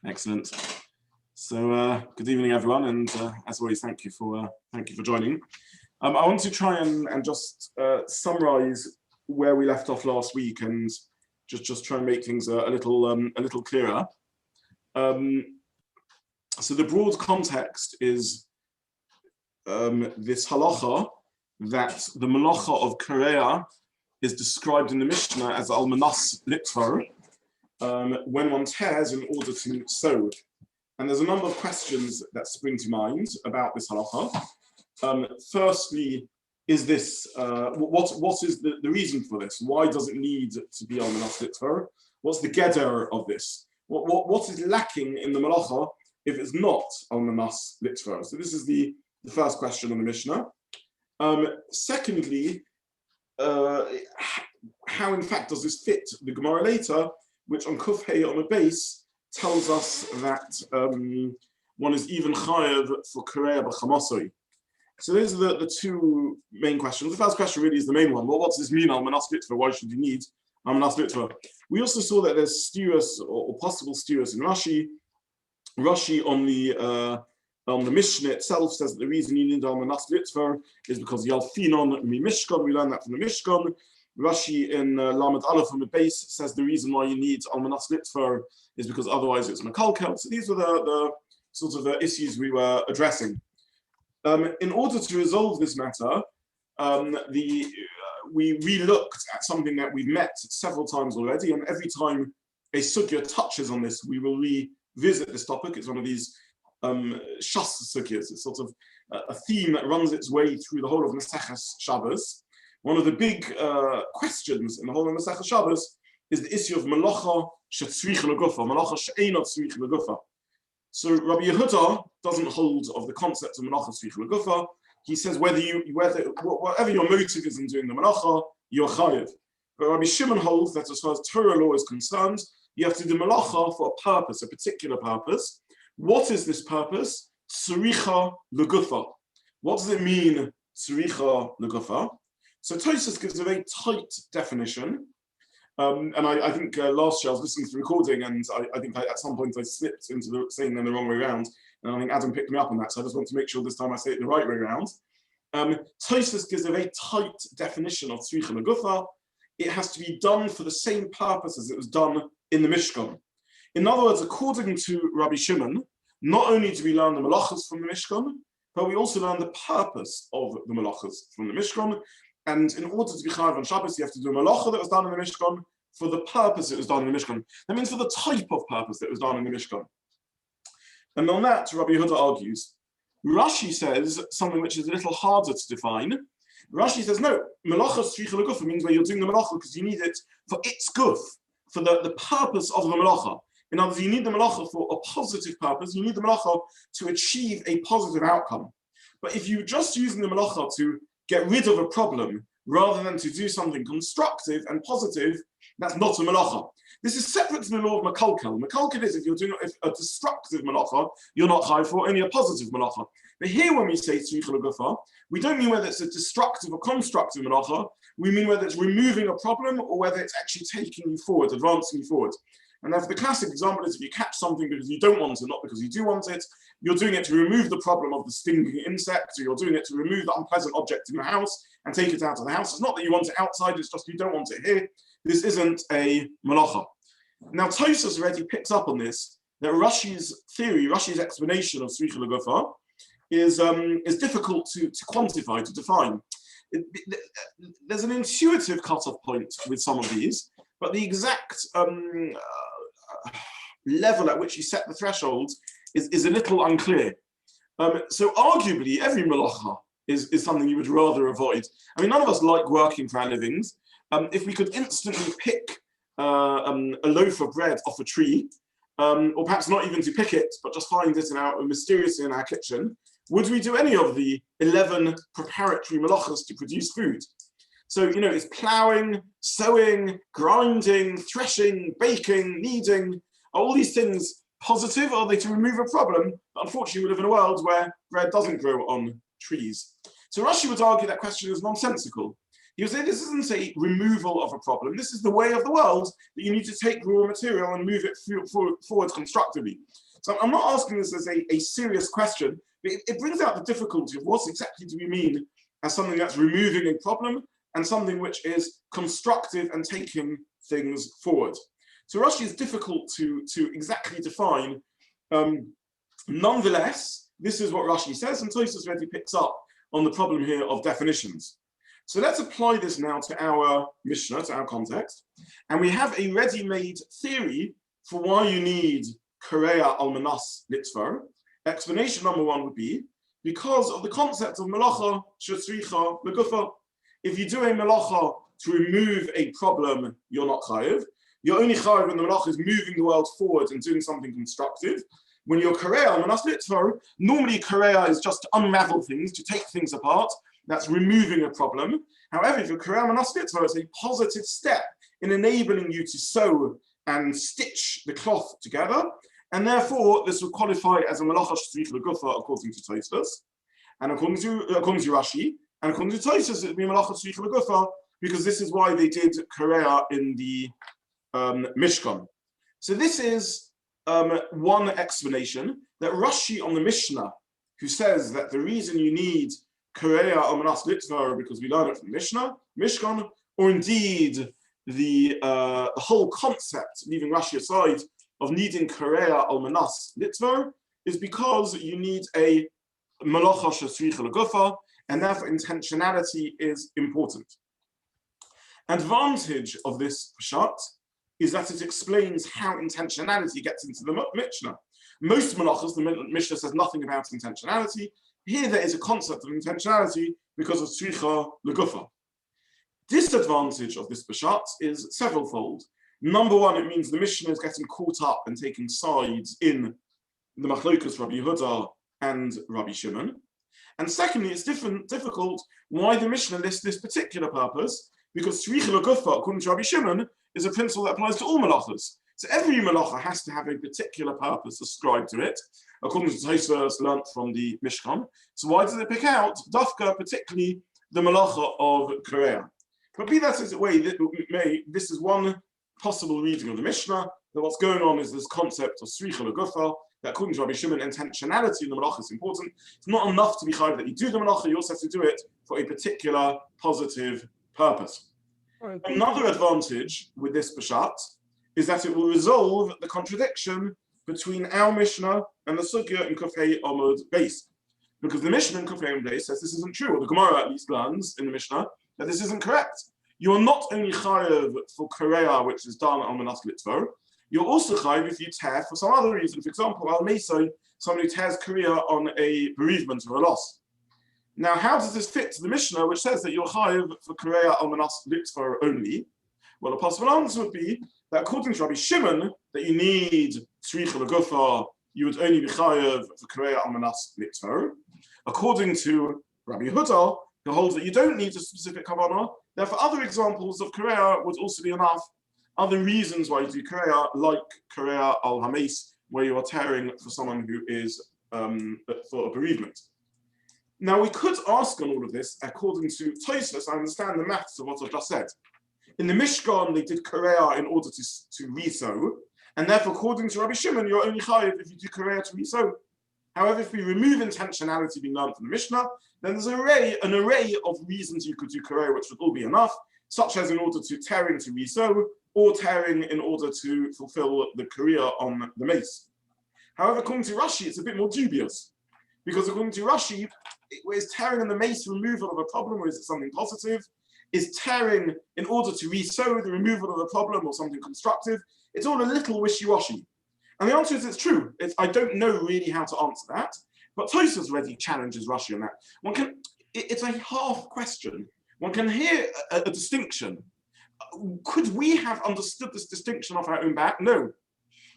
Excellent. So good evening, everyone, and as always, thank you for joining. I want to try and just summarize where we left off last week and just try and make things a little clearer. So the broad context is this halacha that the melachot of Koreah is described in the Mishnah as almanas litvar, when one tears in order to sew. And there's a number of questions that spring to mind about this halacha. Firstly, is this what is the reason for this? Why does it need to be almanas litvar? What's the geder of this? What is lacking in the melacha if it's not almanas litvar? So this is the first question on the Mishnah. Secondly, how in fact does this fit the Gemara later, which on Kuf Hey on the base tells us that one is even chayav for Koreah b'chamasoi. So those are the two main questions. The first question really is the main one. Well, what does this mean, almanas litvar? Why should you need almanas litvar? We also saw that there's steers or possible steers in Rashi. Rashi on the Mishnah itself says that the reason you need almanas litvar is because yalfinon mi mishkan. We learned that from the Mishkan. Rashi in Lamed Aleph from the base says the reason why you need almanas litvar is because otherwise it's mekalkel. So these were the sort of issues we were addressing. In order to resolve this matter, we re-looked at something that we've met several times already, and every time a sugya touches on this, we will revisit this topic. It's one of these shas sugyas. It's sort of a theme that runs its way through the whole of Masechet Shabbat. One of the big questions in the whole of Masechet Shabbat is the issue of melachot shetzrich legufa, melachot she'einot tzrich legufa. So Rabbi Yehuda doesn't hold of the concept of melachot tzrich legufa. He says whatever your motive is in doing the melacha, you're chayiv. But Rabbi Shimon holds that as far as Torah law is concerned, you have to do melacha for a purpose, a particular purpose. What is this purpose? Tzricha legufa. What does it mean, tzricha legufa? So Tosfos gives a very tight definition. And I think last year I was listening to the recording, and I think at some point I slipped into saying them the wrong way around. And I think Adam picked me up on that, so I just want to make sure this time I say it the right way around. Tosfos gives a very tight definition of tzricha legufa. It has to be done for the same purpose as it was done in the Mishkan. In other words, according to Rabbi Shimon, not only do we learn the melachos from the Mishkan, but we also learn the purpose of the melachos from the Mishkan. And in order to be chayav on Shabbos, you have to do a melacha that was done in the Mishkan for the purpose it was done in the Mishkan. That means for the type of purpose that was done in the Mishkan. And on that, Rabbi Yehuda argues. Rashi says something which is a little harder to define. Rashi says, no, melacha tzricha legufa means where you're doing the melacha because you need it for its guf, for the purpose of the melacha. In other words, you need the melacha for a positive purpose. You need the melacha to achieve a positive outcome. But if you're just using the melacha to get rid of a problem rather than to do something constructive and positive, that's not a melacha. This is separate to the law of mekalkel. Mekalkel is if you're doing a destructive melacha, you're not chayav for only a positive melacha. But here when we say tzricha legufa, we don't mean whether it's a destructive or constructive melacha. We mean whether it's removing a problem or whether it's actually taking you forward, advancing you forward. And therefore the classic example is if you catch something because you don't want it, not because you do want it, you're doing it to remove the problem of the stinging insect, or you're doing it to remove the unpleasant object in the house and take it out of the house. It's not that you want it outside, it's just you don't want it here. This isn't a melacha. Now Tosfos already picks up on this, that Rashi's theory, Rashi's explanation of tzricha legufa is difficult to quantify, to define. There's an intuitive cutoff point with some of these, but the exact level at which you set the threshold is a little unclear. So arguably, every melacha is something you would rather avoid. I mean, none of us like working for our livings. If we could instantly pick a loaf of bread off a tree, or perhaps not even to pick it, but just find it mysteriously in our kitchen, would we do any of the 11 preparatory melachos to produce food? So, it's plowing, sowing, grinding, threshing, baking, kneading. Are all these things positive? Are they to remove a problem? But unfortunately, we live in a world where bread doesn't grow on trees. So Rashi would argue that question is nonsensical. He would say this isn't a removal of a problem. This is the way of the world that you need to take raw material and move it forward constructively. So I'm not asking this as a serious question, but it brings out the difficulty of what exactly do we mean as something that's removing a problem and something which is constructive and taking things forward. So Rashi is difficult to exactly define. Nonetheless, this is what Rashi says, and Tosfos already picks up on the problem here of definitions. So let's apply this now to our Mishnah, to our context. And we have a ready-made theory for why you need Koreah almanas litzvar. Explanation number one would be because of the concept of melacha shetzricha legufa. If you do a melacha to remove a problem, you're not chayiv. You're only chayiv when the melacha is moving the world forward and doing something constructive. When you're Koreah almanas litzvar, normally Koreah is just to unravel things, to take things apart. That's removing a problem. However, if you're Koreah almanas litzvar, it's a positive step in enabling you to sew and stitch the cloth together. And therefore, this would qualify as a melacha shetzricha legufa according to Tosfos, and according to Rashi, and according to Tosfos, it would be melacha shetzricha legufa because this is why they did Koreah in the Mishkan. So this is one explanation that Rashi on the Mishnah, who says that the reason you need Koreah almanas litzvar because we learn it from Mishnah, Mishkan, or indeed the whole concept, leaving Rashi aside, of needing Koreah almanas litzvar is because you need a melacha shetzricha legufa, and therefore intentionality is important. Advantage of this pshat is that it explains how intentionality gets into the Mishnah. Most melachos, the Mishnah says nothing about intentionality. Here there is a concept of intentionality because of tzricha legufa. Disadvantage of this pshat is severalfold. Number one, it means the Mishnah is getting caught up and taking sides in the machlokas Rabbi Yehuda and Rabbi Shimon. And secondly, it's difficult why the Mishnah lists this particular purpose, because tzricha legufa, according to Rabbi Shimon, is a principle that applies to all melachos. So every melacha has to have a particular purpose ascribed to it, according to Tosfos learnt from the Mishkan. So why does it pick out dafka, particularly the melacha of Koreah? But be that as it may, this is one possible reading of the Mishnah, that what's going on is this concept of tzricha legufa, that according to Rabbi Shimon, intentionality in the melacha is important. It's not enough to be chayiv that you do the melacha, you also have to do it for a particular positive purpose. Another advantage with this pshat is that it will resolve the contradiction between our Mishnah and the sugya in Kufay Amud Beis. Because the Mishnah in Kufay Amud Beis says this isn't true, or the Gemara at least learns in the Mishnah that this isn't correct. You are not only chayiv for Koreah, which is done on almanas litzvar, you're also chayiv if you tear for some other reason. For example, al meso, somebody tears Koreah on a bereavement or a loss. Now, how does this fit to the Mishnah, which says that you're chayiv for Koreah almanas litzvar only? Well, a possible answer would be that according to Rabbi Shimon, that you need tzricha legufa, you would only be chayiv for Koreah almanas litzvar. According to Rabbi Yehuda, who holds that you don't need a specific kavanah, therefore other examples of Koreah would also be enough. Other reasons why you do Koreah, like Koreah al hames, where you are tearing for someone who is for a bereavement. Now we could ask on all of this, according to Tosfos, I understand the maths of what I've just said. In the Mishkan, they did Koreah in order to resew, and therefore, according to Rabbi Shimon, you're only chayiv if you do Koreah to resew. However, if we remove intentionality being learned from the Mishnah, then there's an array of reasons you could do Koreah, which would all be enough, such as in order to tearing to resew, or tearing in order to fulfill the Koreah on the mace. However, according to Rashi, it's a bit more dubious, because according to Rashi, is tearing in the mace removal of a problem, or is it something positive? Is tearing in order to resew the removal of a problem or something constructive? It's all a little wishy-washy. And the answer is it's true. I don't know really how to answer that, but Tosfos already challenges Rashi on that. It's a half question. One can hear a distinction. Could we have understood this distinction off our own back? No.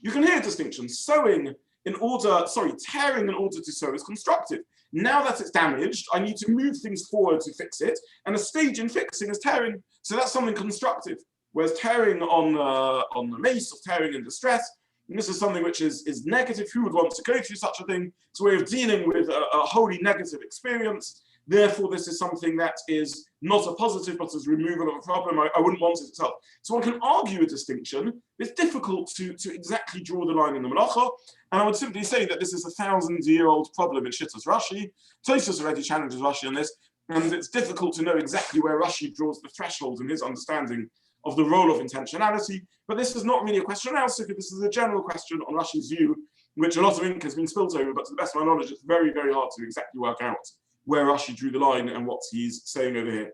You can hear a distinction. Tearing in order to sew is constructive. Now that it's damaged, I need to move things forward to fix it, and a stage in fixing is tearing. So that's something constructive. Whereas tearing on the mace, or tearing in distress, and this is something which is negative. Who would want to go through such a thing? It's a way of dealing with a wholly negative experience. Therefore, this is something that is not a positive, but is removal of a problem. I wouldn't want it itself. So one can argue a distinction. It's difficult to exactly draw the line in the Melacha. And I would simply say that this is a 1,000-year-old problem in Shittas Rashi. Tosfos already challenges Rashi on this. And it's difficult to know exactly where Rashi draws the threshold in his understanding of the role of intentionality. But this is not really a question now, so this is a general question on Rashi's view, which a lot of ink has been spilt over, but to the best of my knowledge, it's very, very hard to exactly work out where Rashi drew the line and what he's saying over here.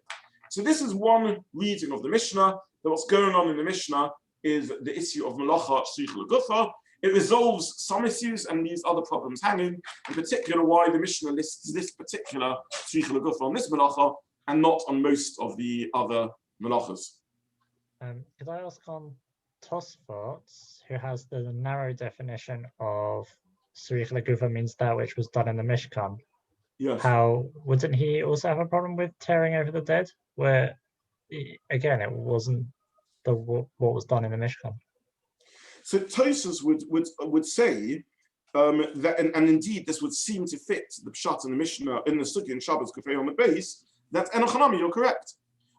So this is one reading of the Mishnah, that what's going on in the Mishnah is the issue of melachot sheichel gufa. It resolves some issues and leaves other problems hanging, in particular why the Mishnah lists this particular sheichel gufa on this melacha and not on most of the other melachas. Could I ask on Tosfot, who has the narrow definition of sheichel gufa means that which was done in the Mishkan? Yes. How wouldn't he also have a problem with tearing over the dead, where again it wasn't what was done in the Mishkan? So Tosfos would say that, and indeed this would seem to fit the pshat in the Mishnah in the Sugya and Shabbos Kufay on the base, that Enochanami, you're correct.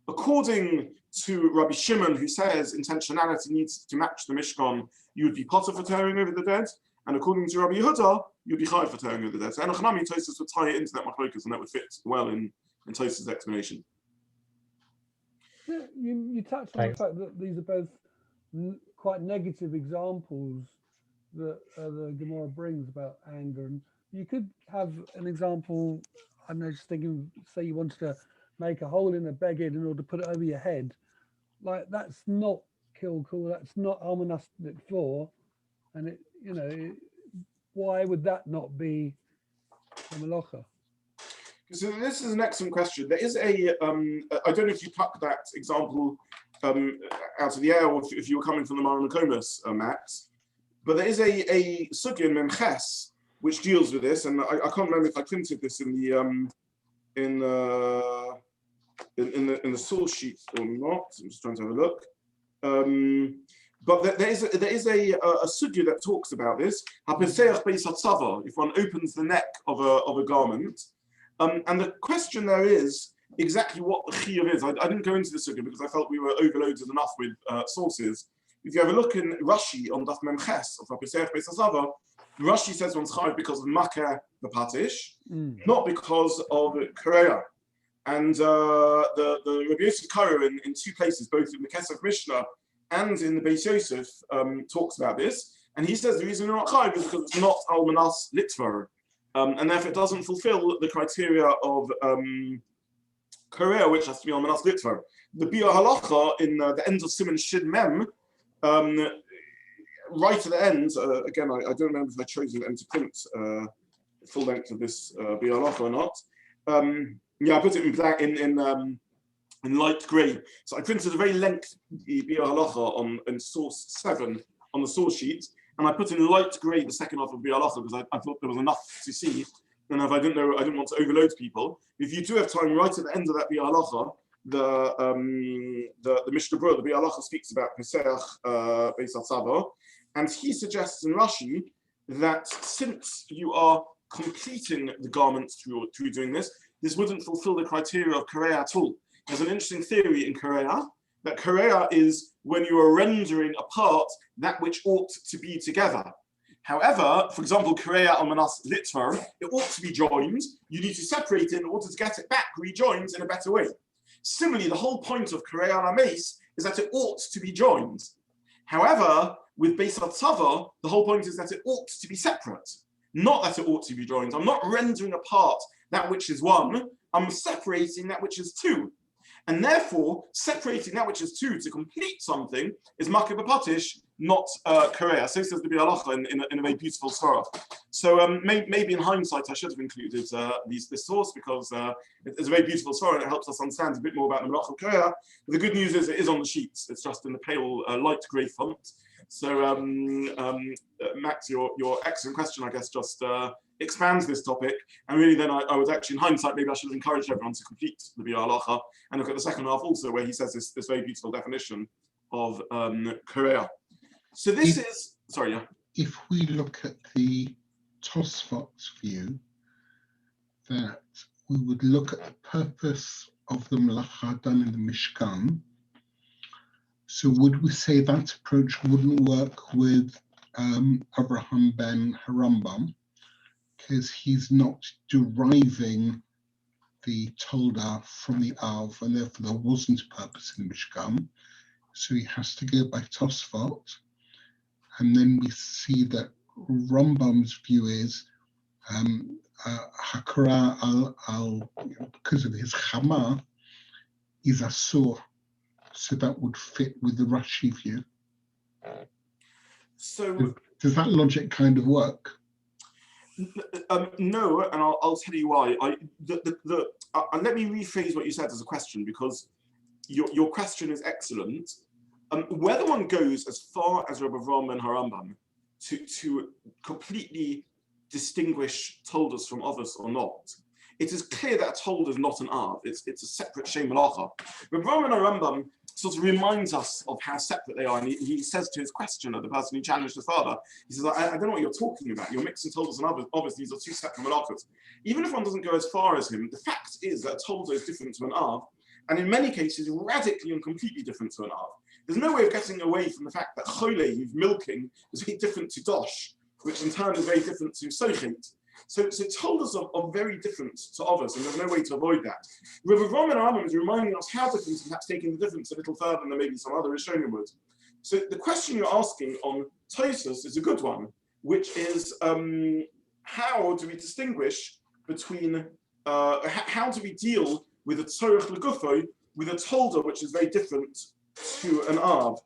According to Rabbi Shimon, who says intentionality needs to match the Mishkan, you would be potter for tearing over the dead. And according to Rabbi Yehuda, you'd be chayav for tearing over the dead. So Enochanami, Tosfos would tie it into that machlokas, and that would fit well in Tosfos' explanation. Yeah, you touched on the fact that these are both quite negative examples that the Gemara brings about anger. And you could have an example, I'm just thinking, say you wanted to make a hole in a beged in order to put it over your head. Like, that's not kilkul, that's not almonastic floor. And it, why would that not be a melacha? So this is an excellent question. There is I don't know if you plucked that example out of the air, or if you were coming from the Mara Makomas, Max, but there is a sugya in Memches which deals with this, and I can't remember if I printed this in the source sheet or not. I'm just trying to have a look. But there is a sugya that talks about this. If one opens the neck of a garment, and the question there is exactly what the chiyuv is. I didn't go into the sugya because I felt we were overloaded enough with sources. If you have a look in Rashi on Daf Memches of Hapeseach Beis Hasava, Rashi says one's chayav because of makeh the patish, not because of Koreah. And the Rabbi Yosef Karo in two places, both in the Kesef Mishnah and in the Beis Yosef, talks about this. And he says the reason you're not chayav is because it's not almanas litvar. And therefore it doesn't fulfill the criteria of Koreah, which has to be almanas litvar. The Biur Halacha in the end of Siman Shid Mem, right at the end, again, I don't remember if I chose to print full length of this Biur Halacha or not. Yeah, I put it in black, in light grey. So I printed a very lengthy Biur Halacha in source 7 on the source sheet, and I put in light grey the second half of Biur Halacha because I thought there was enough to see. And if I didn't want to overload people. If you do have time, right at the end of that Biur Halacha, the Mishnah Berurah, the Biur Halacha speaks about Pesach Beis Hatzava, and he suggests in Rashi that since you are completing the garments through doing this wouldn't fulfill the criteria of Koreah at all. There's an interesting theory in Koreah that Koreah is when you are rendering apart that which ought to be together. However, for example, Koreah almanas litvar, it ought to be joined. You need to separate it in order to get it back rejoined in a better way. Similarly, the whole point of Koreah al-Ames is that it ought to be joined. However, with Beis Hatzava, the whole point is that it ought to be separate, not that it ought to be joined. I'm not rendering apart that which is one, I'm separating that which is two. And therefore, separating that which is two to complete something is makeh b'patish, not Koreah. So says the Biur Halacha in a very beautiful svara. So maybe in hindsight, I should have included this source because it's a very beautiful svara and it helps us understand a bit more about the melachot of Koreah. But the good news is it is on the sheets. It's just in the pale light grey font. So Max, your excellent question, I guess, just expands this topic. And really then I was actually, in hindsight, maybe I should have encouraged everyone to complete the Biur Halacha and look at the second half also, where he says this very beautiful definition of Koreah. So this is, sorry, yeah. If we look at the Tosfot's view, that we would look at the purpose of the melacha done in the Mishkan. So would we say that approach wouldn't work with Abraham ben Harambam, because he's not deriving the Tolda from the Av, and therefore there wasn't a purpose in the Mishkan. So he has to go by Tosfot. And then we see that Rambam's view is Hakara because of his Chama, is Asur. So that would fit with the Rashi view. So does that logic kind of work? No, and I'll tell you why. Let me rephrase what you said as a question, because your question is excellent. Whether one goes as far as Rabbi Zobin and Harambam to completely distinguish Toldos from others or not, it is clear that a Tolda is not an Av. It's a separate Shem Melacha. Rabbi Zobin and Harambam sort of reminds us of how separate they are, and he says to his questioner, the person who challenged his father, he says, I don't know what you're talking about. You're mixing Toldos and others. Obviously, these are two separate Melachot. Even if one doesn't go as far as him, the fact is that a Tolda is different to an Av, and in many cases, radically and completely different to an Av. There's no way of getting away from the fact that Cholev, milking, is very different to Dosh, which in turn is very different to Sochet. So Toldos are very different to others, and there's no way to avoid that. Rabbi Zobin and Harambam is reminding us how different, and perhaps taking the difference a little further than maybe some other Rishonim would. So the question you're asking on Tosfos is a good one, which is how do we distinguish between, how do we deal with a tzorich legufo, with a tolda which is very different to an Av?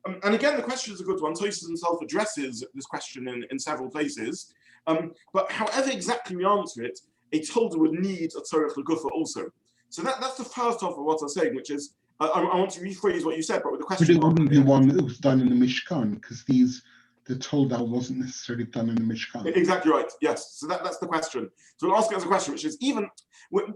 And again, the question is a good one. Tosfos himself addresses this question in several places. But however exactly we answer it, a tolda would need a tzorich legufa also. So that's the first half of what I'm saying, which is, I want to rephrase what you said, but with the question. But it wouldn't be one that was done in the Mishkan, because the tolda wasn't necessarily done in the Mishkan. Exactly right, yes. So that's the question. So we'll ask it as a question, which is, even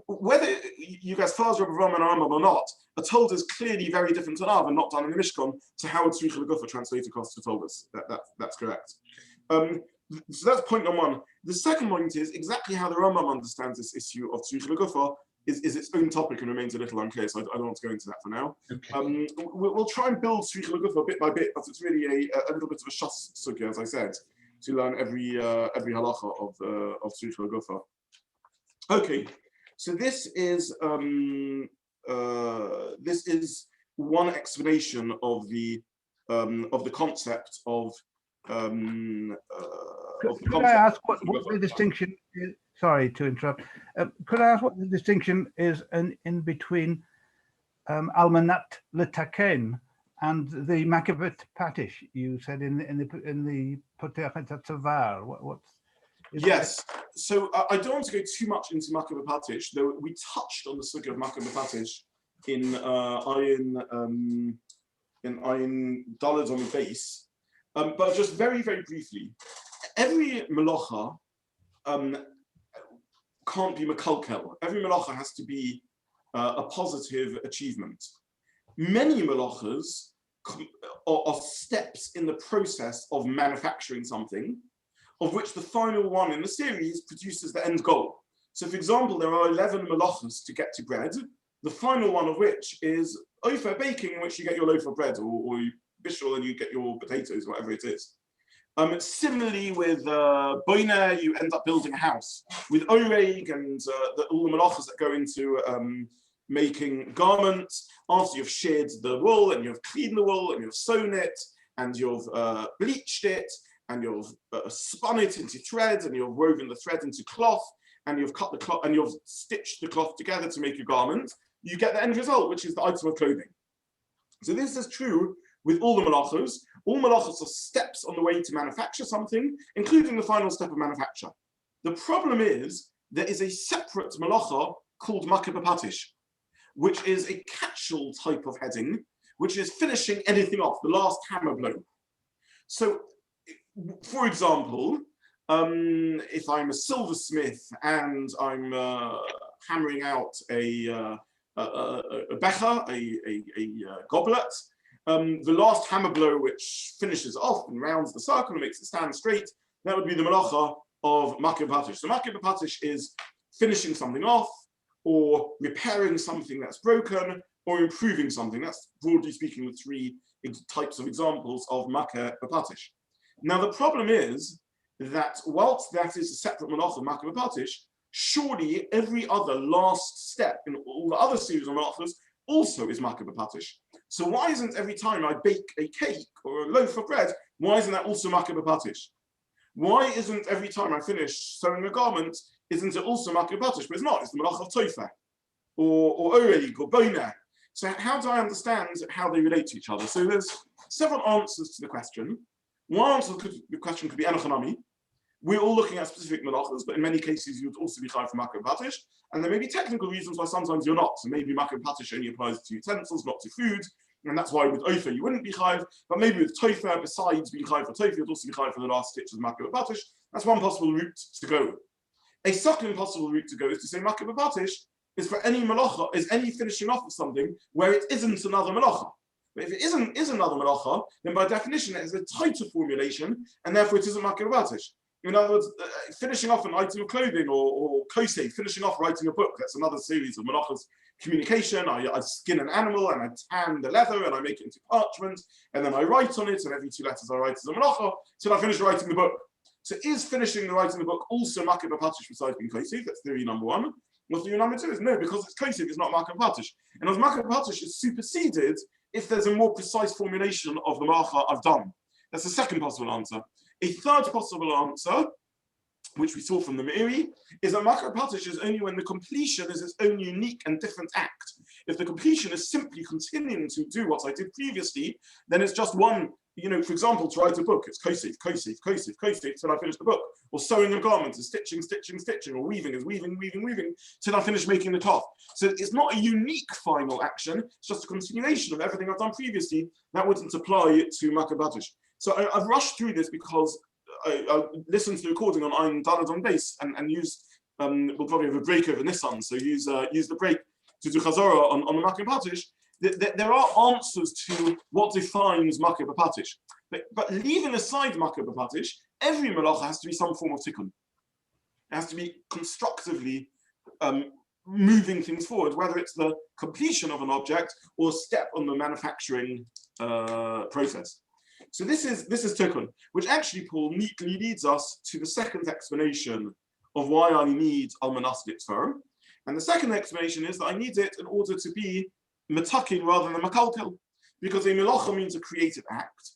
whether you guys follow Rabbi Zobin and Harambam or not, a tolda is clearly very different to an Av and not done in the Mishkan. So how would tzorich legufa translate across to toldas? That's correct. So that's point number one. The second point is exactly how the Rambam understands this issue of tzorich legufa is its own topic and remains a little unclear, so I don't want to go into that for now. Okay. We'll try and build tzorich legufa bit by bit, but it's really a little bit of a shas sugya, as I said, to learn every halacha of tzorich legufa. Okay, so this is one explanation of the concept of. Could I ask what the distinction is? Sorry to interrupt. Could I ask what the distinction is in between Almanat Letaken and the Makabit Patish? You said in the Poteachet Tzavar. Yes. So I don't want to go too much into Makabit Patish, though we touched on the sugya of Makabit Patish in Ayin Daled on the base. But just very, very briefly, every melacha can't be mekalkel. Every melacha has to be a positive achievement. Many melachas are steps in the process of manufacturing something, of which the final one in the series produces the end goal. So, for example, there are 11 melachas to get to bread, the final one of which is ofer baking, in which you get your loaf of bread, or you bishul and you get your potatoes, whatever it is. Similarly, with boina, you end up building a house. With oreg and all the melachas that go into making garments, after you've sheared the wool and you've cleaned the wool and you've sewn it and you've bleached it and you've spun it into thread and you've woven the thread into cloth and you've cut the cloth and you've stitched the cloth together to make a garment, you get the end result, which is the item of clothing. So this is true with all the melachos. All melachos are steps on the way to manufacture something, including the final step of manufacture. The problem is, there is a separate melacha called makeh b'patish, which is a catch-all type of heading, which is finishing anything off, the last hammer blow. So, for example, if I'm a silversmith and I'm hammering out a becher, a goblet, the last hammer blow which finishes off and rounds the circle and makes it stand straight, that would be the melacha of makeh b'patish. So makeh b'patish is finishing something off, or repairing something that's broken, or improving something. That's, broadly speaking, the three types of examples of makeh b'patish. Now, the problem is that whilst that is a separate melachah, makeh b'patish, surely every other last step in all the other series of melachos also is makeh b'patish. So why isn't every time I bake a cake or a loaf of bread, why isn't that also makeh b'patish? Why isn't every time I finish sewing a garment, isn't it also makeh b'patish? But it's not, it's the melachah of toifeh, or oreig, or boneh. So how do I understand how they relate to each other? So there's several answers to the question. One answer to the question could be enochanami. We're all looking at specific melachos, but in many cases you would also be chayav for makeh b'patish. And there may be technical reasons why sometimes you're not. So maybe makeh b'patish only applies to utensils, not to food. And that's why with ofer you wouldn't be chayav. But maybe with tofer, besides being chayav for tofer, you'd also be chayav for the last stitches of makeh b'patish. That's one possible route to go. A second possible route to go is to say makeh b'patish is for any melacha, is any finishing off of something where it isn't another melacha. But if it is another melacha, then by definition it has a tighter formulation, and therefore it isn't makeh b'patish. In other words, finishing off an item of clothing or kosei, finishing off writing a book, that's another series of melachas. Communication, I skin an animal and I tan the leather and I make it into parchment, and then I write on it, and every 2 letters I write is a melacha till I finish writing the book. So is finishing the writing the book also makeh b'patish besides being kosei? That's theory number one. Well, theory number two is no, because it's kosei, it's not makeh b'patish. And as makeh b'patish is superseded if there's a more precise formulation of the melacha I've done. That's the second possible answer. A third possible answer, which we saw from the Meiri, is that makeh b'patish is only when the completion is its own unique and different act. If the completion is simply continuing to do what I did previously, then it's just one, for example, to write a book, it's kosei till I finish the book. Or sewing a garment is stitching, or weaving is weaving till I finish making the cloth. So it's not a unique final action, it's just a continuation of everything I've done previously. That wouldn't apply to makeh b'patish. So I've rushed through this because I listened to the recording on Ein Daled on bass and used, we'll probably have a break over Nissan, so use the break to do chazorah on the makeh b'patish. There are answers to what defines makeh b'patish. But leaving aside makeh b'patish, every melacha has to be some form of tikkun. It has to be constructively moving things forward, whether it's the completion of an object or a step on the manufacturing process. So this is tikkun, which actually, Paul, neatly leads us to the second explanation of why I need almanas litzvah. And the second explanation is that I need it in order to be metakin rather than makalkel, because a melacha means a creative act.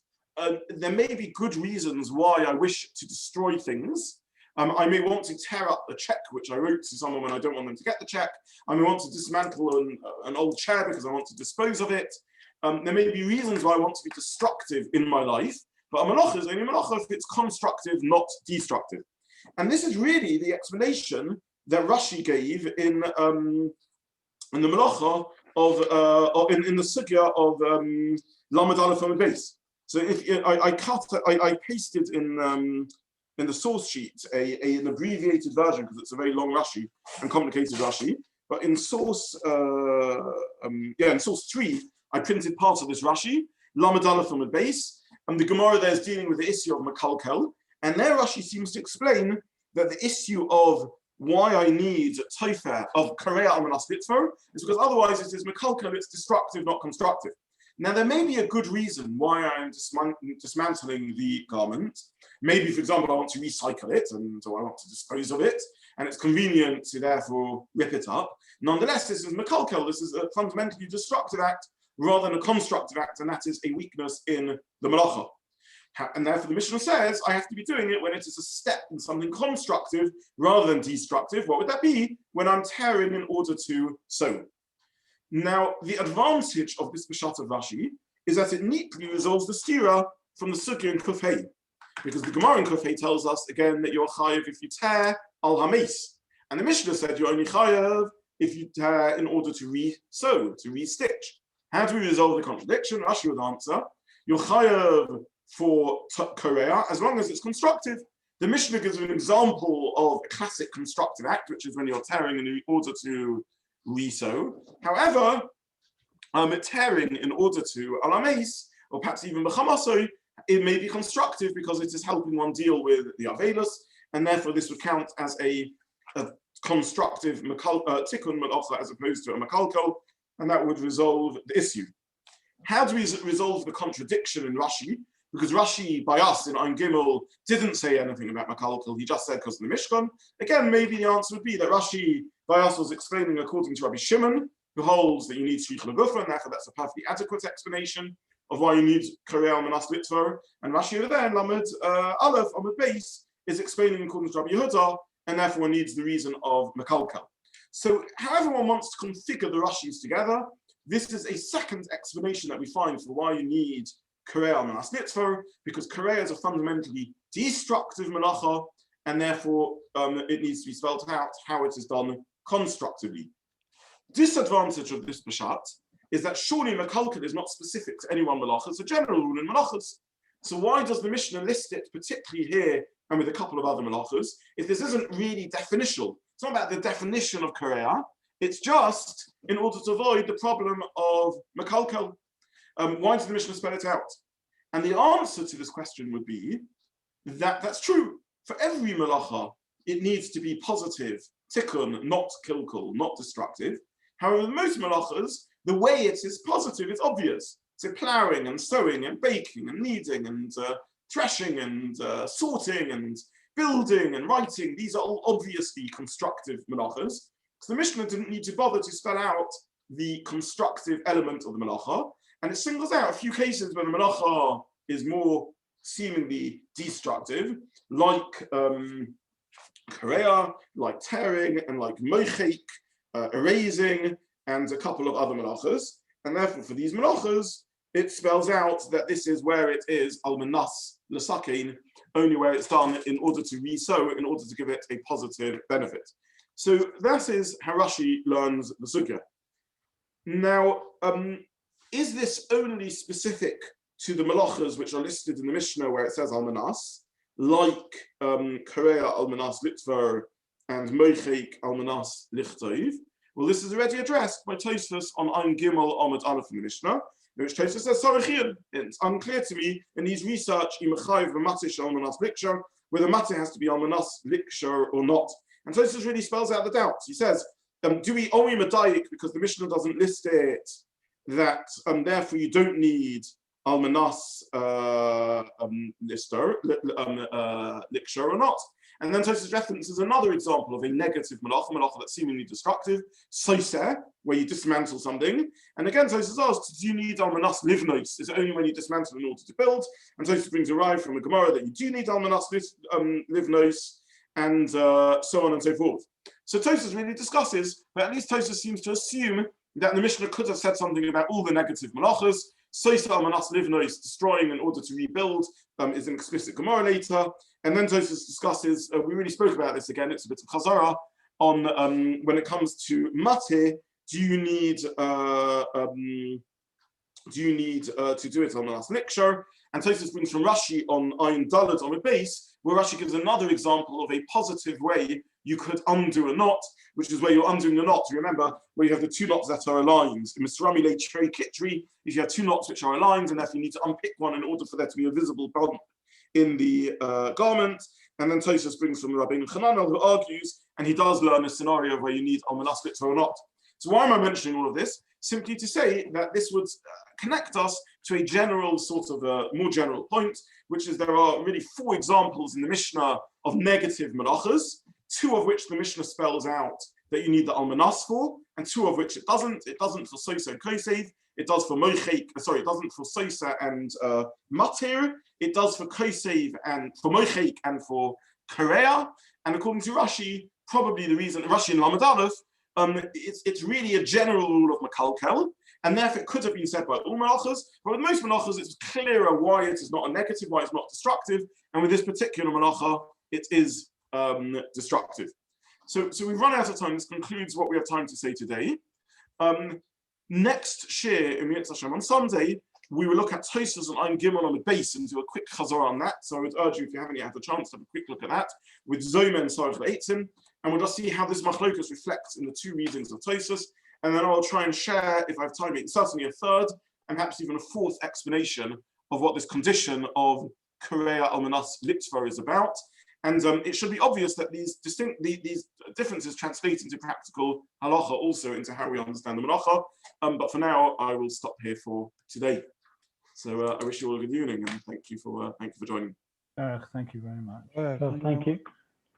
There may be good reasons why I wish to destroy things. I may want to tear up a check which I wrote to someone when I don't want them to get the check. I may want to dismantle an old chair because I want to dispose of it. There may be reasons why I want to be destructive in my life, but a melacha is only a melacha if it's constructive, not destructive. And this is really the explanation that Rashi gave in the melacha of in the sugya of Lamed Aleph Amud Beis. So if I pasted in the source sheet an abbreviated version because it's a very long Rashi and complicated Rashi. But in source in source 3, I printed part of this Rashi, Lamed Aleph Amud Beis, and the Gemara there is dealing with the issue of makalkel, and there Rashi seems to explain that the issue of why I need tofer of Koreah almanas litzvah is because otherwise it is makalkel, it's destructive, not constructive. Now there may be a good reason why I'm dismantling the garment. Maybe, for example, I want to recycle it, and so I want to dispose of it, and it's convenient to therefore rip it up. Nonetheless, this is makalkel, this is a fundamentally destructive act rather than a constructive act, and that is a weakness in the melacha. And therefore the Mishnah says I have to be doing it when it is a step in something constructive rather than destructive. What would that be? When I'm tearing in order to sew. Now, the advantage of this Peshat of Rashi is that it neatly resolves the stira from the sugya in Kuf Hey, because the Gemara in Kuf Hey tells us again that you're chayav if you tear al hameis, and the Mishnah said you're only chayav if you tear in order to re-sew, to re-stitch. How do we resolve the contradiction? Rashi would answer, you're chayav for Koreah as long as it's constructive. The Mishnah gives an example of a classic constructive act, which is when you're tearing in order to re-sew. However, tearing in order to alameis, or perhaps even b'chamaso, it may be constructive because it is helping one deal with the avelos, and therefore this would count as a constructive tikkun melacha as opposed to a makalkel, and that would resolve the issue. How do we resolve the contradiction in Rashi? Because Rashi, by us in Ein Gimel, didn't say anything about makalkel, he just said because of the Mishkan. Again, maybe the answer would be that Rashi, by us, was explaining according to Rabbi Shimon, who holds that you need Shricha Legufa, and therefore that's a perfectly adequate explanation of why you need Koreah Almanas Litvar. And Rashi over there in Lamed Aleph, Lamed Beis, is explaining according to Rabbi Yehuda, and therefore needs the reason of makalkel. So however one wants to configure the Rashis together, this is a second explanation that we find for why you need Koreah Almanas Litvar, because Koreah is a fundamentally destructive melacha, and therefore it needs to be spelled out how it is done constructively. Disadvantage of this Peshat is that surely makalkel is not specific to any one melacha, it's a general rule in melachas. So why does the Mishnah list it, particularly here and with a couple of other melachas, if this isn't really definitional? It's not about the definition of Koreah, it's just in order to avoid the problem of makalkel. Why does the Mishnah spell it out? And the answer to this question would be that that's true. For every melacha, it needs to be positive, tikkun, not kilkul, not destructive. However, most melachas, the way it is positive is obvious. So ploughing and sowing and baking and kneading and threshing and sorting and building and writing, these are all obviously constructive melachas. So the Mishnah didn't need to bother to spell out the constructive element of the melacha, and it singles out a few cases where the melacha is more seemingly destructive, like Koreah, like tearing, and like mochek, erasing, and a couple of other melachas. And therefore, for these melachas, it spells out that this is where it is almanas l'sakein, only where it's done in order to re-sow, in order to give it a positive benefit. So that is how Rashi learns the sugya. Now, is this only specific to the melachas which are listed in the Mishnah where it says almanas, like Koreah almanas litvar and mochek almanas lichtov? Well, this is already addressed by Tosfos on Ein Gimel Amud Aleph in the Mishnah, in which Tosfos says, it's unclear to me in his research, whether the matzah has to be almanas liksher or not. And Tosfos really spells out the doubts. He says, do we only medayik because the Mishnah doesn't list it, that therefore you don't need almanas lister, liksher or not? And then Tosfos references another example of a negative melacha that's seemingly destructive, soser, where you dismantle something. And again, Tosfos asks, do you need almanas livnos? Is it only when you dismantle in order to build? And Tosfos brings a ride from a Gemara that you do need almanas livnos, and so on and so forth. So Tosfos really discusses, but at least Tosfos seems to assume that the Mishnah could have said something about all the negative melachas. Soser almanas livnos, destroying in order to rebuild, is an explicit Gemara later. And then Tosfos discusses, we really spoke about this again, it's a bit of chazara, on when it comes to mateh, do you need to do it on the last lecture? And Tosfos brings from Rashi on Ayin Daled on the base, where Rashi gives another example of a positive way you could undo a knot, which is where you're undoing the knot. Remember, where you have the two knots that are aligned. In Misrami Le Trei Kitri, if you have two knots which are aligned, and therefore you need to unpick one in order for there to be a visible bump in the garment. And then Tosfos brings from Rabbi Chananel, who argues, and he does learn a scenario where you need almanas litzvar or not. So why am I mentioning all of this? Simply to say that this would connect us to a general sort of more general point, which is there are really 4 examples in the Mishnah of negative melachas, 2 of which the Mishnah spells out that you need the almanas for, and 2 of which it doesn't. It doesn't for soser and kosev. It does for mochek. Sorry, it doesn't for soser and matir. It does for kosev and for mochek and for koreah. And according to Rashi, probably the reason Rashi in Lamed Aleph, it's really a general rule of makalkel, and therefore it could have been said by all melachas. But with most melachas, it's clearer why it is not a negative, why it's not destructive. And with this particular melacha, it is destructive. So we've run out of time. This concludes what we have time to say today. Next Shiur in Yetz Hashem on Sunday, we will look at Tosfos and Ein Gimel on the base and do a quick chazorah on that. So I would urge you, if you haven't yet had the chance, to have a quick look at that with Zomen and Sarich Leitzim, and we'll just see how this machlokas reflects in the 2 readings of Tosfos. And then I'll try and share, if I have time, certainly a 3rd and perhaps even a 4th explanation of what this condition of Koreah almanas litzvar is about. And it should be obvious that these differences translate into practical halacha, also into how we understand the melacha. But for now, I will stop here for today. So I wish you all a good evening, and thank you for joining. Thank you very much. Thank Thank you. you.